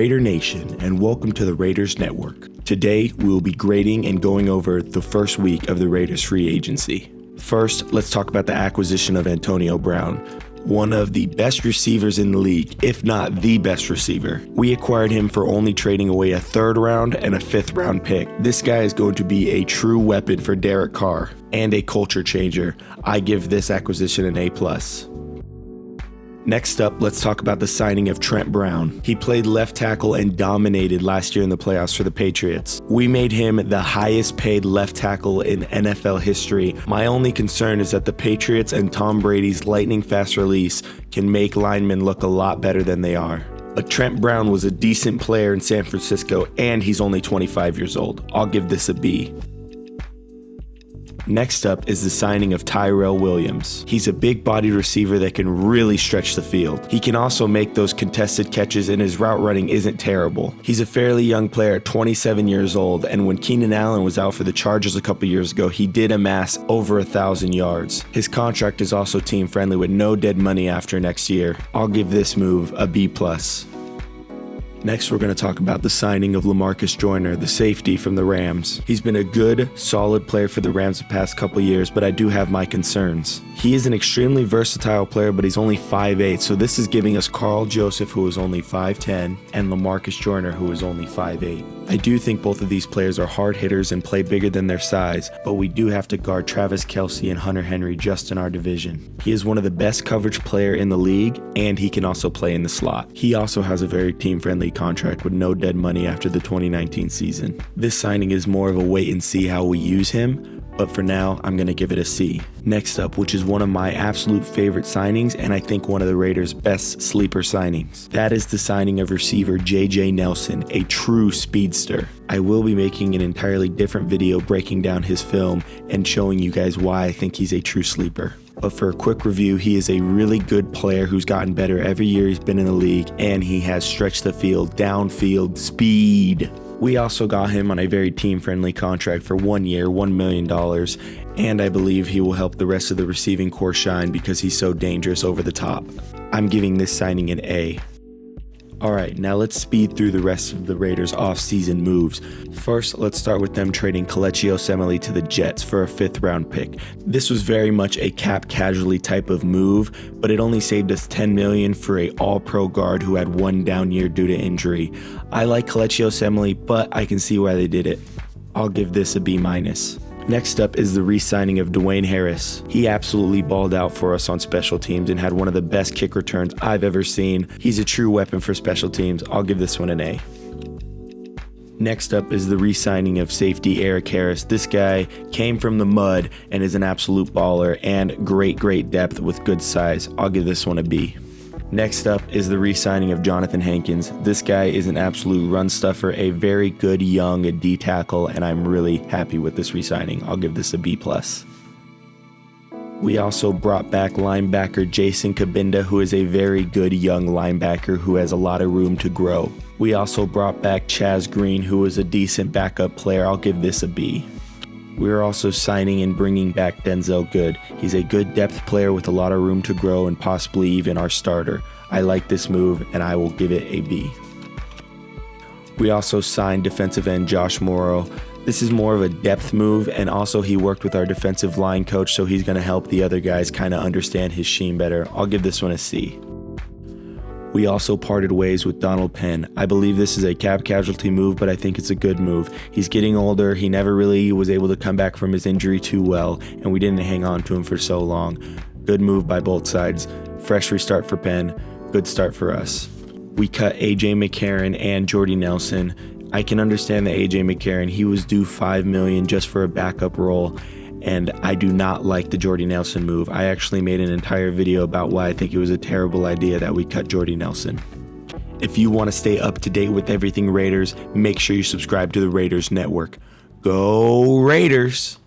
Raider Nation, and welcome to the Raiders Network. Today, we will be grading and going over the first week of the Raiders free agency. First, let's talk about the acquisition of Antonio Brown, one of the best receivers in the league, if not the best receiver. We acquired him for only trading away a 3rd round and a 5th round pick. This guy is going to be a true weapon for Derek Carr and a culture changer. I give this acquisition an A+. Next up, let's talk about the signing of Trent Brown. He played left tackle and dominated last year in the playoffs for the Patriots. We made him the highest paid left tackle in NFL history. My only concern is that the Patriots and Tom Brady's lightning fast release can make linemen look a lot better than they are. But Trent Brown was a decent player in San Francisco, and he's only 25 years old. I'll give this a B. Next up is the signing of Tyrell Williams. He's a big-bodied receiver that can really stretch the field. He can also make those contested catches, and his route running isn't terrible. He's a fairly young player at 27 years old, and when Keenan Allen was out for the Chargers a couple years ago, he did amass over 1,000 yards. His contract is also team-friendly with no dead money after next year. I'll give this move a B+. Next, we're going to talk about the signing of Lamarcus Joyner, the safety from the Rams. He's been a good, solid player for the Rams the past couple years, but I do have my concerns. He is an extremely versatile player, but he's only 5'8", so this is giving us Carl Joseph, who is only 5'10", and Lamarcus Joyner, who is only 5'8". I do think both of these players are hard hitters and play bigger than their size, but we do have to guard Travis Kelce and Hunter Henry just in our division. He is one of the best coverage player in the league, and he can also play in the slot. He also has a very team-friendly contract with no dead money after the 2019 season. This signing is more of a wait and see how we use him, but for now, I'm going to give it a C. Next up, which is one of my absolute favorite signings, and I think one of the Raiders' best sleeper signings. That is the signing of receiver J.J. Nelson, a true speedster. I will be making an entirely different video breaking down his film and showing you guys why I think he's a true sleeper. But for a quick review, he is a really good player who's gotten better every year he's been in the league, and he has stretched the field, downfield, speed. We also got him on a very team-friendly contract for 1 year, $1 million, and I believe he will help the rest of the receiving corps shine because he's so dangerous over the top. I'm giving this signing an A. Alright, now let's speed through the rest of the Raiders' off-season moves. First, let's start with them trading Kelechi Osemele to the Jets for a 5th round pick. This was very much a cap casualty type of move, but it only saved us $10 million for a all-pro guard who had 1 down year due to injury. I like Kelechi Osemele, but I can see why they did it. I'll give this a B-. Next up is the re-signing of Dwayne Harris. He absolutely balled out for us on special teams and had one of the best kick returns I've ever seen. He's a true weapon for special teams. I'll give this one an A. Next up is the re-signing of safety Eric Harris. This guy came from the mud and is an absolute baller and great depth with good size. I'll give this one a B. Next up is the re-signing of Jonathan Hankins. This guy is an absolute run stuffer, a very good young D tackle, and I'm really happy with this re-signing. I'll give this a B+. We also brought back linebacker Jason Cabinda, who is a very good young linebacker who has a lot of room to grow. We also brought back Chaz Green, who was a decent backup player. I'll give this a B. We're also signing and bringing back Denzel Good. He's a good depth player with a lot of room to grow and possibly even our starter. I like this move and I will give it a B. We also signed defensive end Josh Morrow. This is more of a depth move, and also he worked with our defensive line coach, so he's going to help the other guys kind of understand his scheme better. I'll give this one a C. We also parted ways with Donald Penn. I believe this is a cap casualty move, but I think it's a good move. He's getting older. He never really was able to come back from his injury too well, and we didn't hang on to him for so long. Good move by both sides. Fresh restart for Penn. Good start for us. We cut A.J. McCarron and Jordy Nelson. I can understand that A.J. McCarron, he was due $5 million just for a backup role, and I do not like the Jordy Nelson move. I actually made an entire video about why I think it was a terrible idea that we cut Jordy Nelson. If you want to stay up to date with everything Raiders, make sure you subscribe to the Raiders Network. Go Raiders!